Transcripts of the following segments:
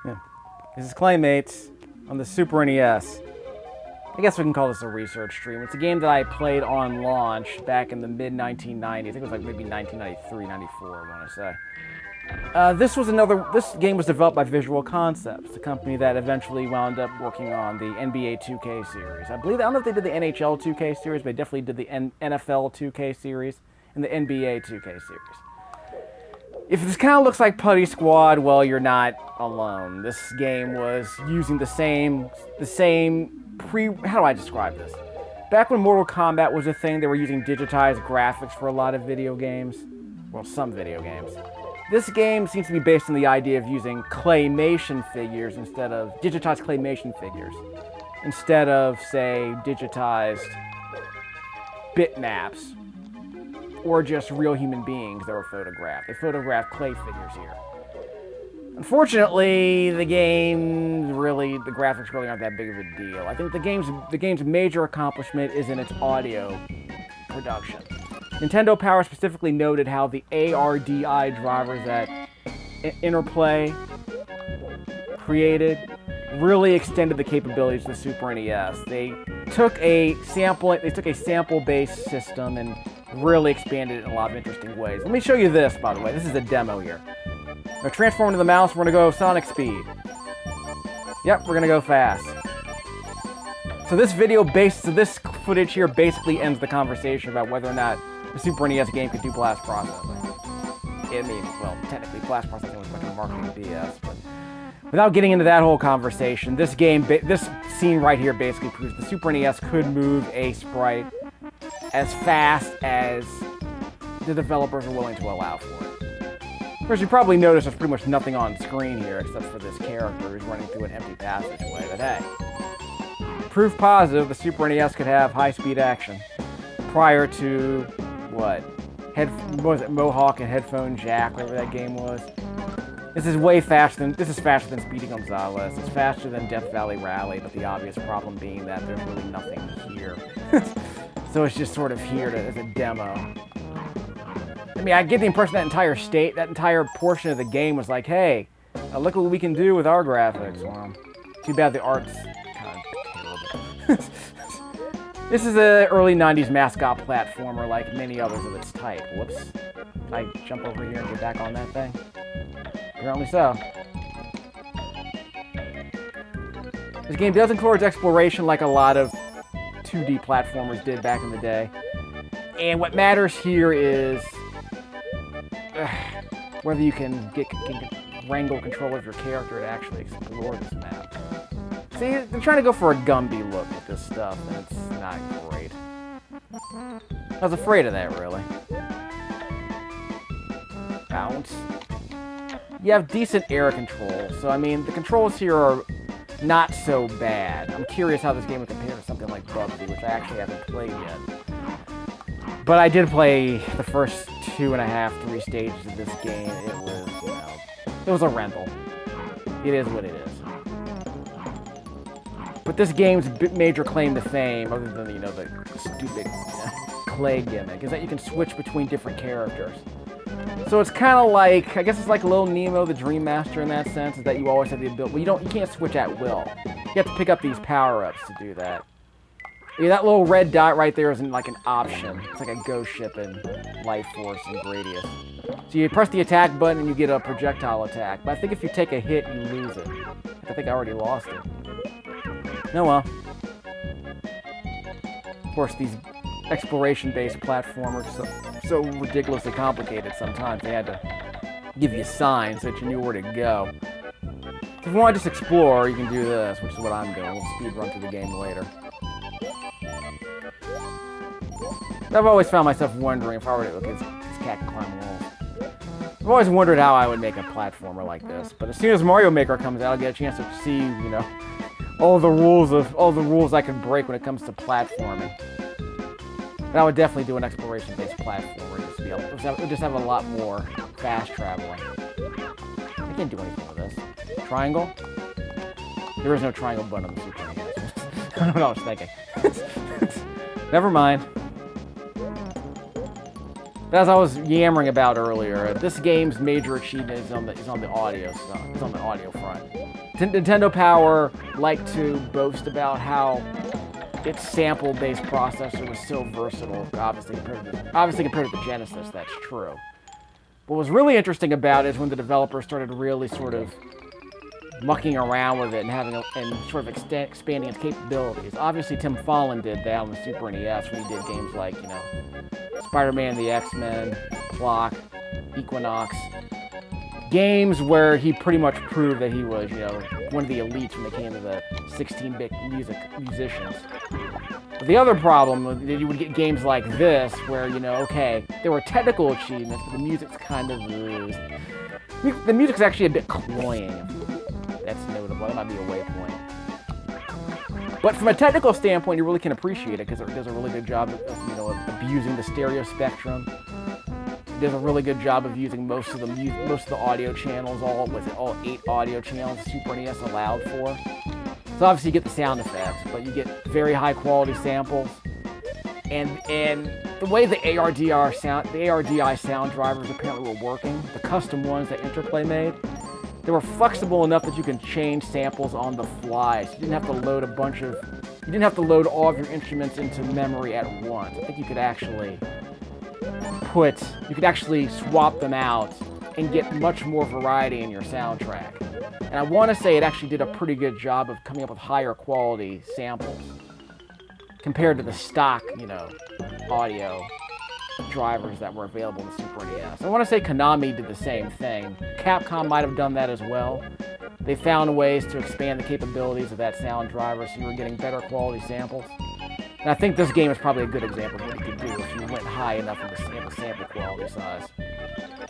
Yeah. This is Claymates on the Super NES. I guess we can call this a research stream. It's a game that I played on launch back in the mid-1990s. I think it was like maybe 1993, 94, I want to say. This game was developed by Visual Concepts, the company that eventually wound up working on the NBA 2K series. I don't know if they did the NHL 2K series, but they definitely did the NFL 2K series and the NBA 2K series. If this kind of looks like Putty Squad, well, you're not alone. This game was using the same how do I describe this? Back when Mortal Kombat was a thing, they were using digitized graphics for a lot of video games. Well, some video games. This game seems to be based on the idea of using claymation figures instead of digitized claymation figures, instead of, say, digitized bitmaps or just real human beings that were photographed. They photographed clay figures here. Unfortunately, the graphics really aren't that big of a deal. I think the game's major accomplishment is in its audio production. Nintendo Power specifically noted how the ARDI drivers that Interplay created really extended the capabilities of the Super NES. They took a sample-based system and really expanded it in a lot of interesting ways. Let me show you this, by the way. This is a demo here. We're transforming to the mouse. We're going to go Sonic speed. Yep, we're going to go fast. So this footage here basically ends the conversation about whether or not the Super NES game could do blast processing. I mean, well, technically blast processing was like a marketing BS, but without getting into that whole conversation, this scene right here basically proves the Super NES could move a sprite as fast as the developers are willing to allow for it. Of course, you probably notice there's pretty much nothing on screen here except for this character who's running through an empty passageway, but hey. Proof positive the Super NES could have high-speed action prior to, what was it, Mohawk and Headphone Jack, whatever that game was. This is faster than Speedy Gonzales. It's faster than Death Valley Rally, but the obvious problem being that there's really nothing here. So it's just sort of here as a demo. I mean, I get the impression that entire portion of the game was like, hey, look what we can do with our graphics. Well, too bad the art's kind of terrible. This is an early 90s mascot platformer like many others of its type. Whoops. Can I jump over here and get back on that thing? Apparently so. This game does encourage exploration like a lot of 2D platformers did back in the day. And what matters here is whether you can wrangle control of your character to actually explore this map. See, they're trying to go for a Gumby look with this stuff, and it's not great. I was afraid of that, really. Bounce. You have decent air control, so I mean, the controls here are not so bad. I'm curious how this game would compare to something like Bubsy, which I actually haven't played yet. But I did play the first 2.5, 3 stages of this game. It was, it was a rental. It is what it is. But this game's major claim to fame, other than, the stupid clay gimmick, is that you can switch between different characters. So it's kind of like, I guess it's like Little Nemo, the Dream Master in that sense, is that you always have the ability, well, you can't switch at will. You have to pick up these power-ups to do that. Yeah, that little red dot right there isn't like an option. It's like a ghost ship in Life Force and Gradius. So you press the attack button and you get a projectile attack. But I think if you take a hit, you lose it. I think I already lost it. Oh well. Of course, these exploration-based platformers are so ridiculously complicated sometimes. They had to give you signs so that you knew where to go. So if you want to just explore, you can do this, which is what I'm doing. We'll speed run through the game later. I've always found myself wondering if I were to look at this cat can climb walls. I've always wondered how I would make a platformer like this. But as soon as Mario Maker comes out, I'll get a chance to see, all the rules I can break when it comes to platforming. And I would definitely do an exploration-based platformer. It would just have a lot more fast traveling. I can't do anything with this. Triangle? There is no triangle button on the Super NES. I don't know what I was thinking. Never mind. As I was yammering about earlier, this game's major achievement is on the audio stuff. It's on the audio front. Nintendo Power liked to boast about how its sample-based processor was so versatile. Obviously compared to the Genesis, that's true. What was really interesting about it is when the developers started really sort of mucking around with it and sort of expanding its capabilities. Obviously, Tim Follin did that on the Super NES when he did games like, you know, Spider-Man, the X-Men, Clock, Equinox. Games where he pretty much proved that he was, you know, one of the elites when it came to the 16-bit musicians. But the other problem was that you would get games like this where, you know, okay, there were technical achievements, but the music's kind of... the music's actually a bit cloying. That's notable. That might be a waypoint. But from a technical standpoint, you really can appreciate it because it does a really good job of, you know, of using the stereo spectrum. It does a really good job of using most of the audio channels, all 8 audio channels the Super NES allowed for. So obviously you get the sound effects, but you get very high quality samples. And the way the ARDI sound drivers apparently were working, the custom ones that Interplay made, they were flexible enough that you can change samples on the fly. So you didn't have to load all of your instruments into memory at once. I think you could actually swap them out and get much more variety in your soundtrack. And I want to say it actually did a pretty good job of coming up with higher quality samples compared to the stock, you know, audio drivers that were available in the Super NES. I want to say Konami did the same thing. Capcom might have done that as well. They found ways to expand the capabilities of that sound driver so you were getting better quality samples. And I think this game is probably a good example of what you could do if you went high enough in the sample quality size.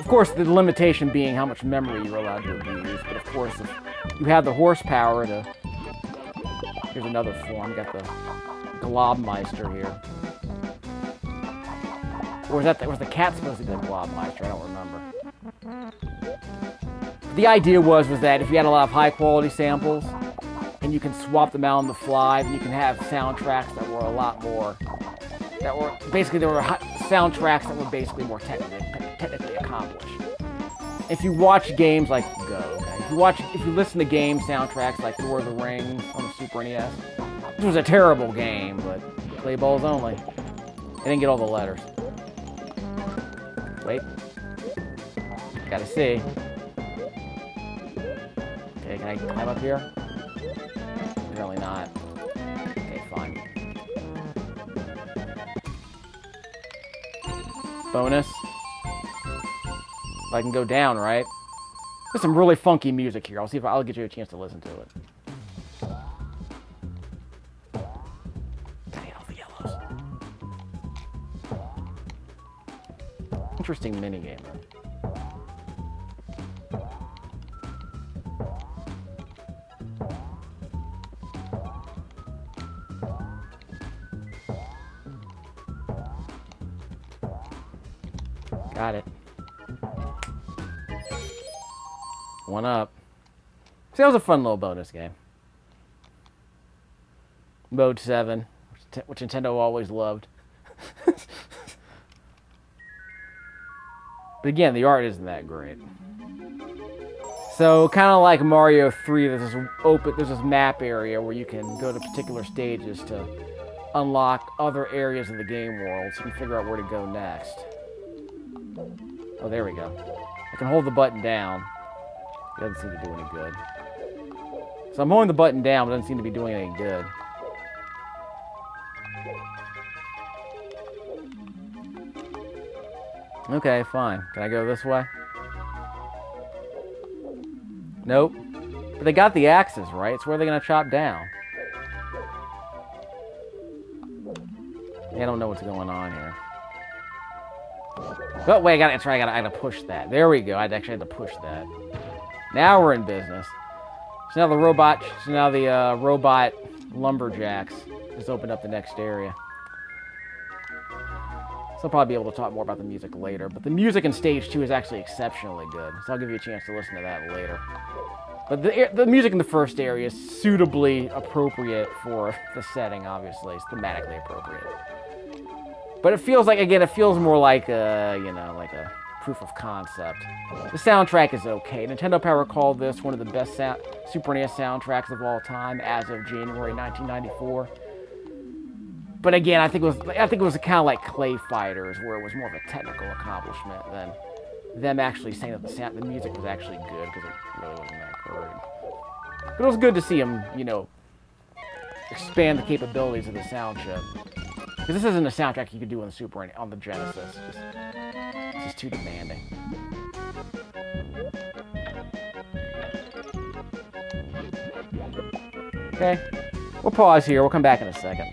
Of course, the limitation being how much memory you're allowed to abuse, but of course, if you have the horsepower to... Here's another form. We got the Globmeister here. Or was the cat supposed to be the Globmeister? I don't remember. The idea was that if you had a lot of high-quality samples, and you can swap them out on the fly, then you can have soundtracks that were a lot more... soundtracks that were basically more technically accomplished. If you watch games like if you listen to game soundtracks like Lord of the Rings on the Super NES, this was a terrible game, but play balls only. I didn't get all the letters. Wait. Gotta see. Okay, can I climb up here? Apparently not. Okay, fine. Bonus. I can go down, right? There's some really funky music here. I'll get you a chance to listen to it. I hate all the yellows. Interesting minigame. Got it. One up. See, that was a fun little bonus game. Mode 7, which Nintendo always loved. But again, the art isn't that great. So, kind of like Mario 3, there's this map area where you can go to particular stages to unlock other areas of the game world, so you can figure out where to go next. Oh, there we go. I can hold the button down. It doesn't seem to do any good. So I'm holding the button down, but it doesn't seem to be doing any good. Okay, fine. Can I go this way? Nope. But they got the axes, right? So where are they going to chop down? I don't know what's going on here. Oh, wait, I gotta push that. There we go. I actually had to push that. Now we're in business. So now the robot lumberjacks just opened up the next area. So I'll probably be able to talk more about the music later. But the music in Stage 2 is actually exceptionally good. So I'll give you a chance to listen to that later. But the music in the first area is suitably appropriate for the setting, obviously. It's thematically appropriate. But it feels like, again, it feels more like a, you know, like a proof of concept. The soundtrack is okay. Nintendo Power called this one of the best Super NES soundtracks of all time as of January 1994. But again, I think it was kind of like Clayfighters, where it was more of a technical accomplishment than them actually saying that the music was actually good, because it really wasn't that great. But it was good to see them, you know, expand the capabilities of the sound chip. Because this isn't a soundtrack you could do on the Genesis. It's just too demanding. Okay, we'll pause here. We'll come back in a second.